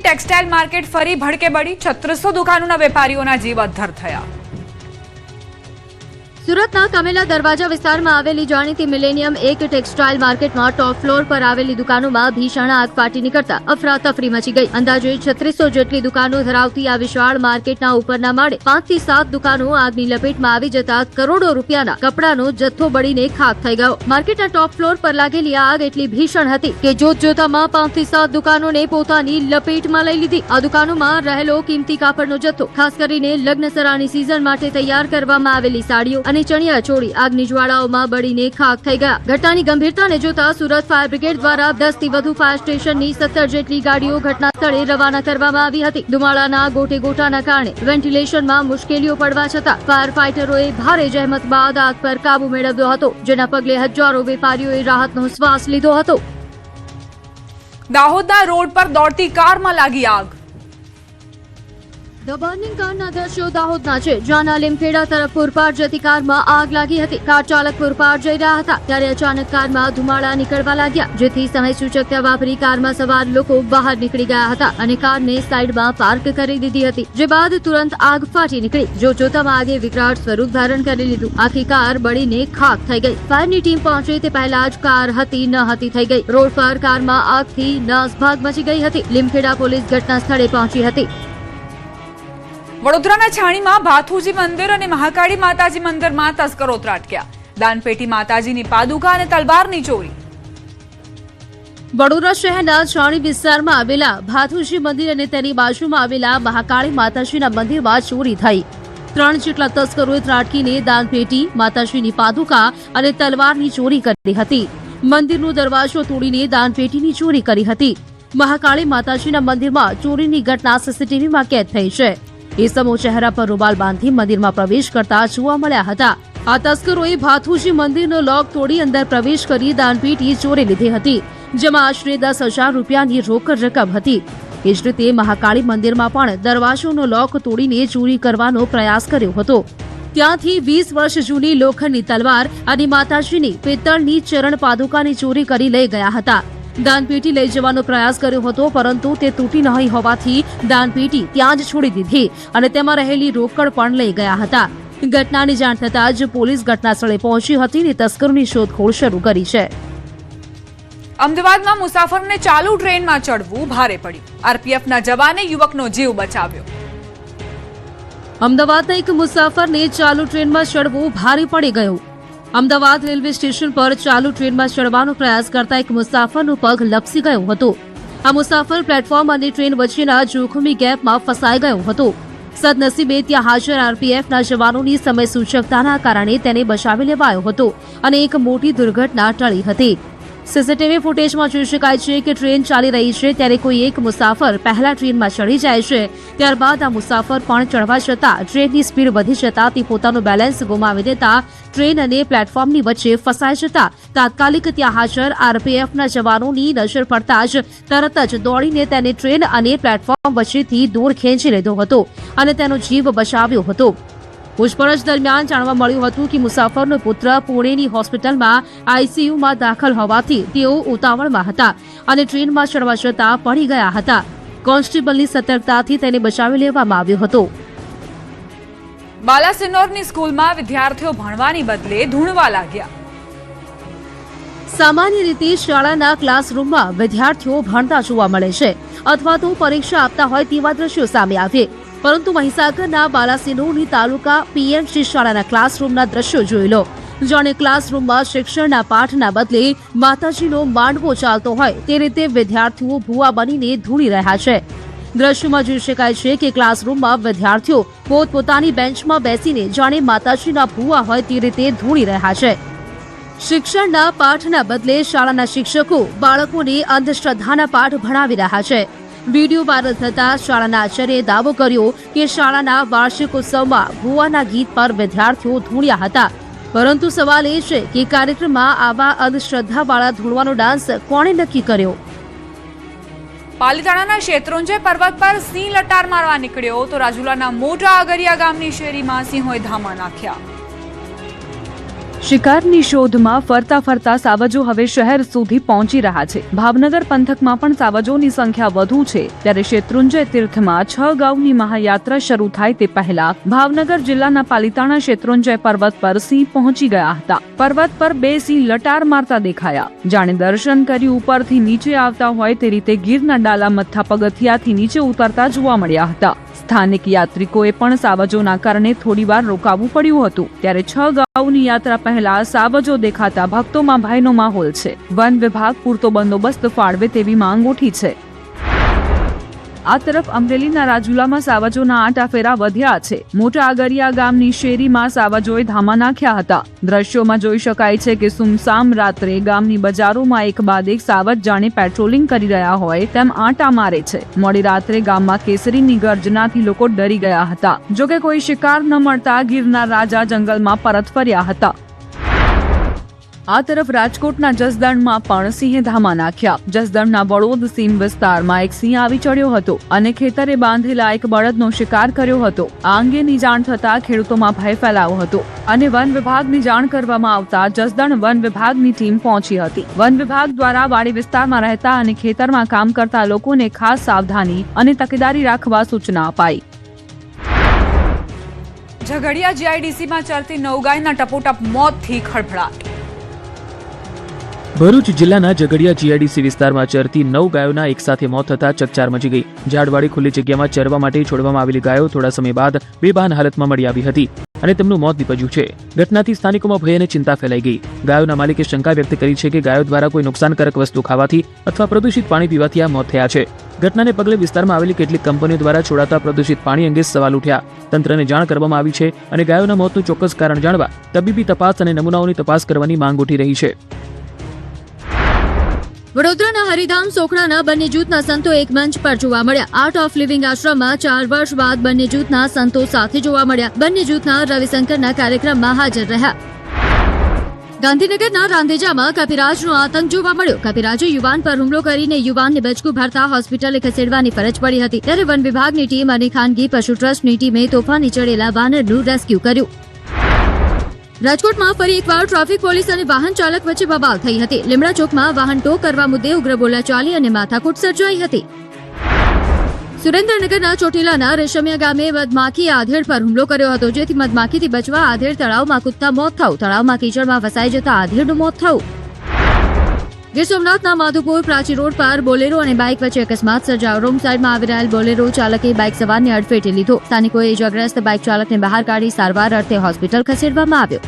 Textile market ફરી ભડકે બળી 3600 દુકાનોના વેપારીઓના જીવ અદ્ધર થયા। સુરતના કમેલા દરવાજા વિસ્તારમાં આવેલી જાણીતી મિલેનિયમ એક ટેક્સટાઇલ માર્કેટમાં ટોપ ફ્લોર પર આવેલી દુકાનોમાં ભીષણ આગ ફાટી નીકળતા અફરાતફરી મચી ગઈ। અંદાજે 3600 જેટલી દુકાનો ધરાવતી આ વિશાળ માર્કેટના ઉપરના માળે 5 થી 7 દુકાનો આગની લપેટમાં આવી જતા કરોડો રૂપિયાના કપડાનો જથ્થો બળીને ખાખ થઈ ગયો। માર્કેટના ટોપ ફ્લોર પર લાગેલી આગ એટલી ભીષણ હતી કે જોતજોતામાં 5 થી 7 દુકાનોને પોતાની લપેટમાં લઈ લીધી। આ દુકાનોમાં રહેલો કિંમતી કાપડનો જથ્થો, ખાસ કરીને લગ્નસરાની સિઝન માટે તૈયાર કરવામાં આવેલી સાડીઓ અને ચણિયા ચોળી આગની જ્વાળાઓમાં બળીને ખાખ થઈ ગયા। ઘટનાની ગંભીરતાને જોતા સુરત ફાયર બ્રિગેડ દ્વારા 10 થી વધુ ફાયર સ્ટેશનની 17 જેટલી ગાડીઓ ઘટના સ્થળે રવાના કરવામાં આવી હતી। ધુમાડાના ગોટે ગોટાના કારણે વેન્ટિલેશનમાં મુશ્કેલીઓ પડવા છતાં ફાયર ફાઇટરોએ ભારે જહેમત બાદ આગ પર કાબુ મેળવ્યો હતો, જેના પગલે હજારો વેપારીઓએ રાહતનો શ્વાસ લીધો હતો। દાહોદના રોડ પર દોડતી કારમાં લાગી આગ। ધ બર્નિંગ કારના દ્રશ્યો દાહોદના છે, જ્યાં લીમખેડા તરફ પૂરપાટ જતી કારમાં આગ લાગી હતી। કાર ચાલક પૂરપાટ જઈ રહ્યા હતા ત્યારે અચાનક કારમાં ધુમાડા નીકળવા લાગ્યા, જેથી સમય સૂચકતા વાપરી કારમાં સવાર લોકો બહાર નીકળી ગયા હતા અને કારને સાઈડમાં પાર્ક કરી દીધી હતી, જે બાદ તુરંત આગ ફાટી નીકળી। જોતજોતામાં આગે વિકરાળ સ્વરૂપ ધારણ કરી લીધું। આખી કાર બળીને ખાખ થઈ ગઈ। ફાયરની ટીમ પહોંચે તે પહેલા જ કાર હતી ન હતી થઈ ગઈ। રોડ પર કારમાં આગથી નાસભાગ મચી ગઈ હતી। લીમખેડા પોલીસ ઘટના સ્થળે પહોંચી હતી। વડોદરાના છાણીમાં ભાથુજી મંદિર અને મહાકાળી માતાજી મંદિરમાં તસ્કરો ત્રાટક્યા। દાનપેટી માતાજીની પાદુકા અને તલવારની ચોરી। વડોદરા શહેરના છાણી વિસ્તારમાં આવેલા ભાથુજી મંદિર અને તેની બાજુમાં આવેલા મહાકાળી માતાજીના મંદિરમાં ચોરી થઈ। 3 જેટલા તસ્કરોએ ત્રાટકીને દાનપેટી, માતાજીની પાદુકા અને તલવારની ચોરી કરી હતી। મંદિરનો દરવાજો તોડીને દાનપેટીની ચોરી કરી હતી। મહાકાળી માતાજીના મંદિરમાં ચોરીની ઘટના સીસીટીવીમાં કેદ થઈ છે। ઇસમો ચહેરા પર રૂમાલ બાંધી મંદિરમાં પ્રવેશ કરતા જોવા મળ્યા હતા। આ તસ્કરોએ ભાથુજી મંદિરનો લોક તોડી અંદર પ્રવેશ કરી દાનપેટી ચોરી લીધી હતી, જેમાં આશરે 10,000 રૂપિયાની રોકડ રકમ હતી। એ જ રીતે મહાકાળી મંદિરમાં પણ દરવાજોનો લોક તોડીને ચોરી કરવાનો પ્રયાસ કર્યો હતો। ત્યાંથી 20 વર્ષ જૂની લોખંડની તલવાર અને માતાજીની પિત્તળની ચરણ પાદુકાની ચોરી કરી લઈ ગયા હતા। દાનપેટી લઈ જવાનો પ્રયાસ કર્યો હતો, પરંતુ તે તૂટી નહીં હોવાથી દાનપેટી ત્યાં જ છોડી દીધી અને તેમાં રહેલી રોકડ પણ લઈ ગયા હતા। ઘટનાની જાણ થતાં જ પોલીસ ઘટનાસ્થળે પહોંચી હતી અને તસ્કરોની શોધખોળ શરૂ કરી છે। અમદાવાદમાં મુસાફરને ચાલુ ટ્રેનમાં ચડવું ભારે પડ્યું। આરપીએફના જવાને યુવકનો જીવ બચાવ્યો। અમદાવાદના એક મુસાફરને ચાલુ ટ્રેનમાં ચડવું ભારે પડી ગયું। અમદાવાદ રેલવે સ્ટેશન પર ચાલુ ટ્રેનમાં ચડવાનો પ્રયાસ કરતા એક મુસાફરનો પગ લપસી ગયો હતો। આ મુસાફર પ્લેટફોર્મ અને ટ્રેન વચ્ચેના જોખમી ગેપમાં ફસાઈ ગયો હતો। સદનસીબે ત્યાં હાજર આરપીએફના જવાનોની સમય સૂચકતાના કારણે તેને બચાવી લેવાયો હતો અને એક મોટી દુર્ઘટના ટળી હતી। સીસીટીવી ફૂટેજમાં જોઈ શકાય છે કે ટ્રેન ચાલી રહી છે ત્યારે કોઈ એક મુસાફર પહેલા ટ્રેનમાં ચડી જાય છે, ત્યારબાદ આ મુસાફર પણ ચડવા જતાં ટ્રેનની સ્પીડ વધી જતા તે પોતાનું બેલેન્સ ગુમાવી દેતા ટ્રેન અને પ્લેટફોર્મની વચ્ચે ફસાઈ જતા તાત્કાલિક ત્યાં હાજર આરપીએફના જવાનોની નજર પડતા જ તરત જ દોડીને તેને ટ્રેન અને પ્લેટફોર્મ વચ્ચેથી દૂર ખેંચી લીધો હતો અને તેનો જીવ બચાવ્યો હતો। પૂછપરછ દરમિયાન જાણવા મળ્યું હતું કે મુસાફરનો પુત્ર પુણેની હોસ્પિટલમાં આઈસીયુમાં દાખલ હોવાથી તેઓ ઉતાવળમાં હતા અને ટ્રેનમાં ચડવા જતાં પડી ગયા હતા। કોન્સ્ટેબલની સતર્કતાથી તેને બચાવી લેવામાં આવ્યો હતો। બાલાસિનોરની સ્કૂલમાં વિદ્યાર્થીઓ ભણવાની બદલે ધૂણવા લાગ્યા। સામાન્ય રીતે શાળાના ક્લાસરૂમમાં વિદ્યાર્થીઓ ભણતા જોવા મળે છે અથવા તો પરીક્ષા આપતા હોય તેવા દ્રશ્યો સામે આવે, પરંતુ મહીસાગરના બાલાસિનોરની તાલુકા પીએમસી શાળાના ક્લાસરૂમના દ્રશ્યો જોઈ લો, જાણે ક્લાસરૂમમાં શિક્ષણના પાઠના બદલે માતાજીનો માંડવો ચાલતો હોય તે રીતે વિદ્યાર્થીઓ ભૂવા બનીને ધૂણી રહ્યા છે। દ્રશ્યોમાં જોઈ શકાય છે કે ક્લાસરૂમમાં વિદ્યાર્થીઓ પોતપોતાની બેન્ચમાં બેસીને જાણે માતાજીના ભૂવા હોય તે રીતે ધૂણી રહ્યા છે। શિક્ષણના પાઠના બદલે શાળાના શિક્ષકો બાળકોને અંધશ્રદ્ધાના પાઠ ભણાવી રહ્યા છે। વિડીયો વાયરલ થતા શાળાના આચાર્યએ દાવો કર્યો કે શાળાના વાર્ષિકોત્સવમાં ભુવાના ગીત પર વિદ્યાર્થીઓ ધૂણ્યા હતા, પરંતુ સવાલ એ છે કે કાર્યક્રમમાં આવા અંધશ્રદ્ધાવાળા ધૂણવાનો ડાન્સ કોણે નક્કી કર્યો? પાલીતાણાના શેત્રુંજય પર્વત પર સિંહ લટાર મારવા નીકળ્યો તો રાજુલાના મોટા આગરિયા ગામની શેરીમાં સિંહોએ ધામા નાખ્યા। શિકારની શોધમાં ફરતા ફરતા સાવજો હવે શહેર સુધી પહોંચી રહ્યા છે. ભાવનગર પંથકમાં પણ સાવજોની સંખ્યા વધુ છે. ત્યારે શેત્રુંજય તીર્થમાં 6 ગાઉની મહાયાત્રા શરૂ થાય તે પહેલા ભાવનગર જિલ્લાના પાલિતાણા શેત્રુંજય પર્વત પર સિંહ પહોંચી ગયા હતા. પર્વત પર 2 સિંહ લટાર મારતા દેખાયા. જાણે દર્શન કરી ઉપરથી નીચે આવતા હોય તે રીતે ગીરના ડાલા મથ્થા પગથિયાથી નીચે ઉતરતા જોવા મળ્યા હતા. સ્થાનિક યાત્રિકોએ પણ સાવજોના કારણે થોડીવાર રોકાવું પડ્યું હતું. ત્યારે 6 ગાઉની યાત્રા પહેલા સાવજો દેખાતા ભક્તોમાં ભયનો માહોલ છે. વન વિભાગ પૂરતો બંદોબસ્ત ફાળવે તેવી માંગ ઉઠી છે. આ તરફ અમરેલીના રાજુલામાં સાવજોના આંટાફેરા વધ્યા છે. મોટા આગરિયા ગામની શેરીમાં સાવજોએ ધામા નાખ્યા હતા. દ્રશ્યોમાં જોઈ શકાય છે કે સુમસામ રાત્રે ગામની બજારોમાં એક બાદ એક સાવજ જાણે પેટ્રોલિંગ કરી રહ્યા હોય તેમ આંટા મારે છે. મોડી રાત્રે ગામમાં કેસરીની ગર્જનાથી લોકો ડરી ગયા હતા. જોકે કોઈ શિકાર ન મળતા ગીરના રાજા જંગલમાં પરત ફર્યા હતા. આ તરફ રાજકોટના જસદણમાં પણ સિંહે ધામા નાખ્યા. જસદણના બળોદ સીમ વિસ્તારમાં એક સિંહ આવી ચડ્યો હતો અને ખેતરે બાંધેલા એક બળદનો શિકાર કર્યો હતો. આ અંગેની જાણ થતા ખેડૂતોમાં ભય ફેલાયો હતો અને વન વિભાગની જાણ કરવામાં આવતા જસદણ વન વિભાગની ટીમ પહોંચી હતી. વન વિભાગ દ્વારા વાડી વિસ્તારમાં રહેતા અને ખેતરમાં કામ કરતા લોકોને ખાસ સાવધાની અને તકેદારી રાખવા સૂચના અપાઈ. ઝઘડિયા જીઆઈડીસીમાં ચાલતી 9 ગાયના ટપોટપ મોતથી ખળભળાટ. ભરૂચ જિલ્લાના ઝઘડિયા જીઆઈડીસી વિસ્તારમાં ચરતી 9 ગાયોના એકસાથે મોત થતા ચકચાર મચી ગઈ. ઝાડવાળી ખુલ્લી જગ્યામાં ચરવા માટે છોડવામાં આવેલી ગાયો થોડા સમય બાદ બેભાન હાલતમાં મળી આવી હતી અને તેમનું મોત નીપજ્યું છે. ઘટનાથી સ્થાનિકોમાં ભય અને ચિંતા ફેલાઈ ગઈ. ગાયોના માલિકે શંકા વ્યક્ત કરી છે કે ગાયો દ્વારા કોઈ નુકસાનકારક વસ્તુ ખાવાથી અથવા પ્રદૂષિત પાણી પીવાથી આ મોત થયા છે. ઘટનાને પગલે વિસ્તારમાં આવેલી કેટલીક કંપનીઓ દ્વારા છોડાતા પ્રદૂષિત પાણી અંગે સવાલ ઉઠ્યા. તંત્રને જાણ કરવામાં આવી છે અને ગાયોના મોતનું ચોક્કસ કારણ જાણવા તબીબી તપાસ અને નમૂનાઓની તપાસ કરવાની માંગ ઉઠી રહી છે. વડોદરાના હરિધામ સોખડાના બંને જૂથના સંતો એક મંચ પર જોવા મળ્યા. આર્ટ ઓફ લિવિંગ આશ્રમમાં 4 વર્ષ બાદ બંને જૂથના સંતો સાથે જોવા મળ્યા. બંને જૂથના રવિશંકરના કાર્યક્રમમાં હાજર રહ્યા. ગાંધીનગરના રાંધેજામાં કપિરાજનો આતંક જોવા મળ્યો. કપિરાજે યુવાન પર હુમલો કરીને યુવાનને બચકું ભરતા હોસ્પિટલે ખસેડવાની ફરજ પડી હતી. ત્યારે વન વિભાગની ટીમ અને ખાનગી પશુ ટ્રસ્ટની ટીમે તોફાની ચડેલા વાનરનું રેસ્ક્યુ કર્યું. રાજકોટમાં ફરી એકવાર ટ્રાફિક પોલીસ અને વાહન ચાલક વચ્ચે બબાલ થઈ હતી. લીમડા ચોકમાં વાહન ટો કરવા મુદ્દે ઉગ્ર બોલાચાલી અને માથાકૂટ સર્જાઈ હતી. સુરેન્દ્રનગરના ચોટીલાના રેશમિયા ગામે મધમાખી આધેડ પર હુમલો કર્યો હતો, જેથી મધમાખીથી બચવા આધેડ તળાવમાં કૂદતા મોત થયું. તળાવમાં કીચડમાં ફસાઈ જતા આધેડનું મોત થયું. ગીર સોમનાથના માધુપુર પ્રાચી રોડ પર બોલેરો અને બાઇક વચ્ચે અકસ્માત સર્જાયો. રોંગ સાઈડમાં આવી રહેલ બોલેરો ચાલકે બાઇક સવારને અડફેટે લીધો. સ્થાનિકોએ ઇજાગ્રસ્ત બાઇક ચાલકને બહાર કાઢી સારવાર અર્થે હોસ્પિટલ ખસેડવામાં આવ્યો.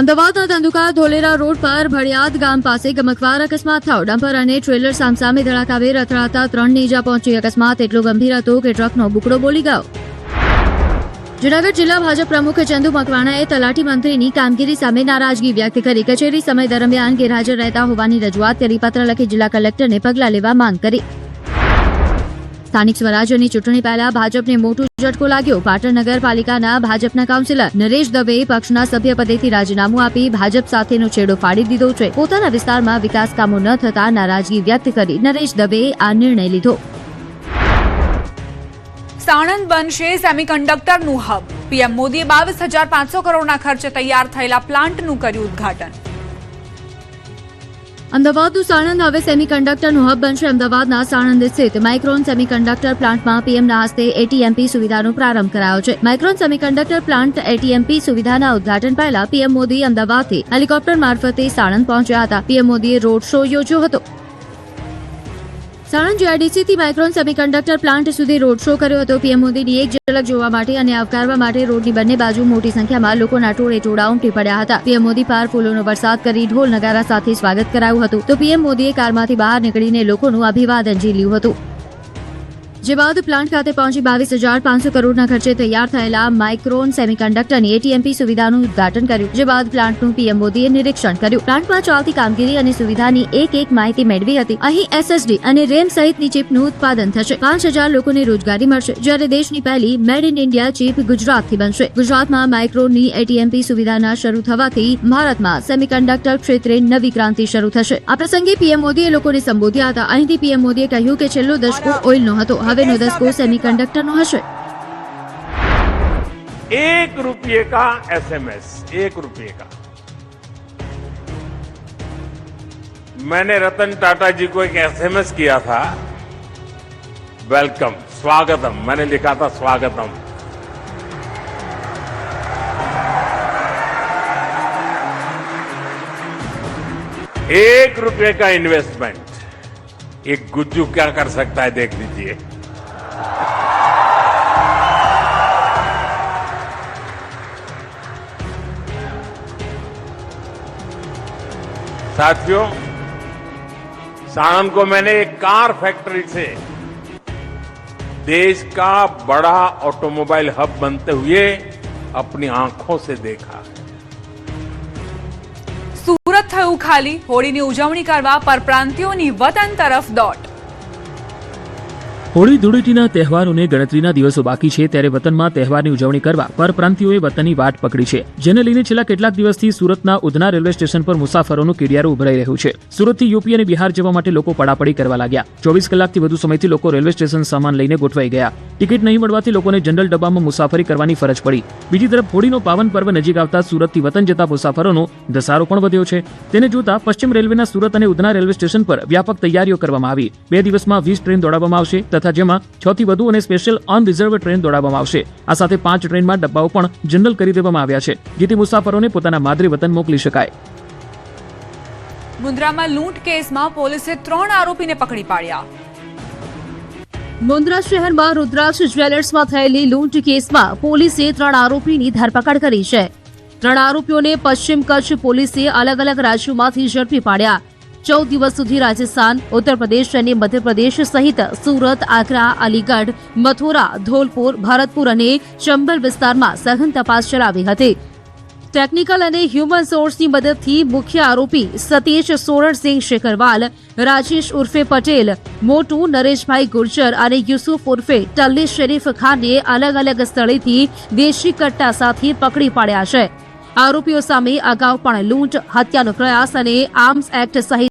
અમદાવાદના ધંધુકા ધોલેરા રોડ પર ભડિયાદ ગામ પાસે ગમકવાર અકસ્માત થયો. ડમ્પર અને ટ્રેલર સામસામે ધડાકાભેર અથડાતા 3ને ઈજા પહોંચી. અકસ્માત એટલો ગંભીર હતો કે ટ્રકનો બુકડો બોલી ગયો. જૂનાગઢ જિલ્લા ભાજપ પ્રમુખ ચંદુ મકવાણાએ તલાટી મંત્રીની કામગીરી સામે નારાજગી વ્યક્ત કરી. કચેરી સમય દરમિયાન ગેરહાજર રહેતા હોવાની રજૂઆત કરી. પત્ર લખી જિલ્લા કલેક્ટરને પગલાં લેવા માંગ કરી. સ્થાનિક સ્વરાજ્યની ચૂંટણી પહેલા ભાજપને મોટું ઝટકો લાગ્યો. પાટણ નગરપાલિકાના ભાજપના કાઉન્સિલર નરેશ દવેએ પક્ષના સભ્યપદેથી રાજીનામું આપી ભાજપ સાથેનો છેડો ફાડી દીધો છે. પોતાના વિસ્તારમાં વિકાસ કામો ન થતા નારાજગી વ્યક્ત કરી નરેશ દવેએ આ નિર્ણય લીધો. સાણંદ બનશે સેમિકન્ડક્ટરનું હબ. પીએમ મોદીએ 22,500 કરોડના ખર્ચે તૈયાર થયેલા પ્લાન્ટનું કર્યું ઉદ્ઘાટન. અમદાવાદનું સાણંદ હવે સેમિકન્ડક્ટરનું હબ બનશે. અમદાવાદના સાણંદ સ્થિત માઇક્રોન સેમિકન્ડક્ટર પ્લાન્ટમાં પીએમના હસ્તે એટીએમપી સુવિધાનો પ્રારંભ કરાયો છે. માઇક્રોન સેમિકન્ડક્ટર પ્લાન્ટ એટીએમપી સુવિધાના ઉદ્ઘાટન પહેલા પીએમ મોદી અમદાવાદથી હેલિકોપ્ટર મારફતે સાણંદ પહોંચ્યા હતા. પીએમ મોદીએ રોડ શો યોજ્યો હતો. સાણંદ જીઆઈડીસીથી માઇક્રોન સેમિકન્ડક્ટર પ્લાન્ટ સુધી રોડ શો કર્યો હતો. પીએમ મોદીની એક ઝલક જોવા માટે અને આવકારવા માટે રોડની બંને બાજુ મોટી સંખ્યામાં લોકોના ટોળે ટોળા ઉમટી પડ્યા હતા. પીએમ મોદી પર ફૂલોનો વરસાદ કરી ઢોલ નગારા સાથે સ્વાગત કરાયું હતું. તો પીએમ મોદીએ કારમાંથી બહાર નીકળીને લોકોનું અભિવાદન ઝીલ્યું હતું. જે બાદ પ્લાન્ટ ખાતે પહોંચી 22,500 કરોડના ખર્ચે તૈયાર થયેલા માઇક્રોન સેમિકન્ડક્ટરની એટીએમપી સુવિધાનું ઉદ્ઘાટન કર્યું. જે બાદ પ્લાન્ટનું પીએમ મોદીએ નિરીક્ષણ કર્યું. પ્લાન્ટમાં ચાલતી કામગીરી અને સુવિધાની એક માહિતી મેળવી હતી. અહીં એસએસડી અને રેમ સહિતની ચીપનું ઉત્પાદન થશે. 5,000 લોકોને રોજગારી મળશે, જ્યારે દેશની પહેલી મેડ ઇન ઇન્ડિયા ચીપ ગુજરાતથી બનશે. ગુજરાતમાં માઇક્રોનની એટીએમપી સુવિધાના શરૂ થવાથી ભારતમાં સેમિકન્ડક્ટર ક્ષેત્રે નવી ક્રાંતિ શરૂ થશે. આ પ્રસંગે પીએમ મોદીએ લોકોને સંબોધ્યા હતા. અહીંથી પીએમ મોદીએ કહ્યું કે છેલ્લો દશકો ઓઇલનો હતો, હવેનો દશકો સેમિકન્ડક્ટરનો હશે. ₹1 का SMS, ₹1 का। मैंने रतन टाटा जी को एक SMS किया था, वेलकम, स्वागतम, मैंने लिखा था स्वागतम। ₹1 का इन्वेस्टमेंट, एक गुज्जू क्या कर सकता है देख लीजिए। साथियों, साणंद को मैंने एक कार फैक्ट्री से देश का बड़ा ऑटोमोबाइल हब बनते हुए अपनी आंखों से देखा। સુરત થયું ખાલી, હોળીની ઉજવણી કરવા પરપ્રાંતિયોની વતન તરફ દોટ। હોળી ધૂળેટીના તહેવારોને ગણતરીના દિવસો બાકી છે ત્યારે વતનમાં તહેવારની ઉજવણી કરવા પરપ્રાંતિયોએ વતનની વાટ પકડી છે, જેને લઈને છેલ્લા કેટલાક દિવસથી સુરતના ઉધના રેલવે સ્ટેશન પર મુસાફરોનું કેડિયારું ઉભરાઈ રહ્યું છે। સુરતથી યુપી અને બિહાર જવા માટે લોકો પડાપડી કરવા લાગ્યા। 24 કલાકથી વધુ સમયથી લોકો રેલવે સ્ટેશન સામાન લઈને ગોઠવાઈ ગયા। ટિકિટ નહીં મળવાથી લોકોને જનરલ ડબ્બામાં મુસાફરી કરવાની ફરજ પડી। બીજી તરફ હોળીનો પાવન પર્વ નજીક આવતા સુરતથી વતન જતા મુસાફરોનો ધસારો પણ વધ્યો છે। તેને જોતા પશ્ચિમ રેલવેના સુરત અને ઉધના રેલવે સ્ટેશન પર વ્યાપક તૈયારીઓ કરવામાં આવી। 2 દિવસમાં 20 ટ્રેન દોડાવવામાં આવશે તથા જેમાં 6 થી વધુ અને સ્પેશિયલ ઓન રિઝર્વ ટ્રેન દોડાવવામાં આવશે। આ સાથે 5 ટ્રેનમાં ડબ્બાઓ પણ જનરલ કરી દેવામાં આવ્યા છે, જેથી મુસાફરોને પોતાના માદરે વતન મોકલી શકાય। મુન્દ્રામાં લૂંટ કેસમાં પોલીસે 3 આરોપીને પકડી પાડ્યા। મુન્દ્રા શહેરમાં રુદ્રાક્ષ જ્વેલર્સમાં થયેલી લૂંટ કેસમાં પોલીસે 3 આરોપીની ધરપકડ કરી છે। 3 આરોપીઓને પશ્ચિમ કચ્છ પોલીસે અલગ અલગ રાજ્યોમાંથી ઝડપી પાડ્યા। 14 દિવસ સુધી રાજસ્થાન, ઉત્તર પ્રદેશ અને મધ્યપ્રદેશ સહિત સુરત, આગ્રા, અલીગઢ, મથુરા, ધોલપુર, ભરતપુર અને ચંબલ વિસ્તારમાં સઘન તપાસ ચલાવી હતી। ટેકનિકલ અને હ્યુમન સોર્સની મદદથી મુખ્ય આરોપી સતીશ સોરણસિંહ શેખરવાલ, રાજેશ ઉર્ફે પટેલ, મોટુ નરેશભાઈ ગુર્જર અને યુસુફ ઉર્ફે ટલ્લી શરીફ ખાનને અલગ અલગ સ્થળેથી દેશી કટ્ટા સાથે પકડી પાડ્યા છે। આરોપીઓ સામે અગાઉ પણ લૂંટ, હત્યાનો પ્રયાસ અને આર્મ્સ એક્ટ સહિત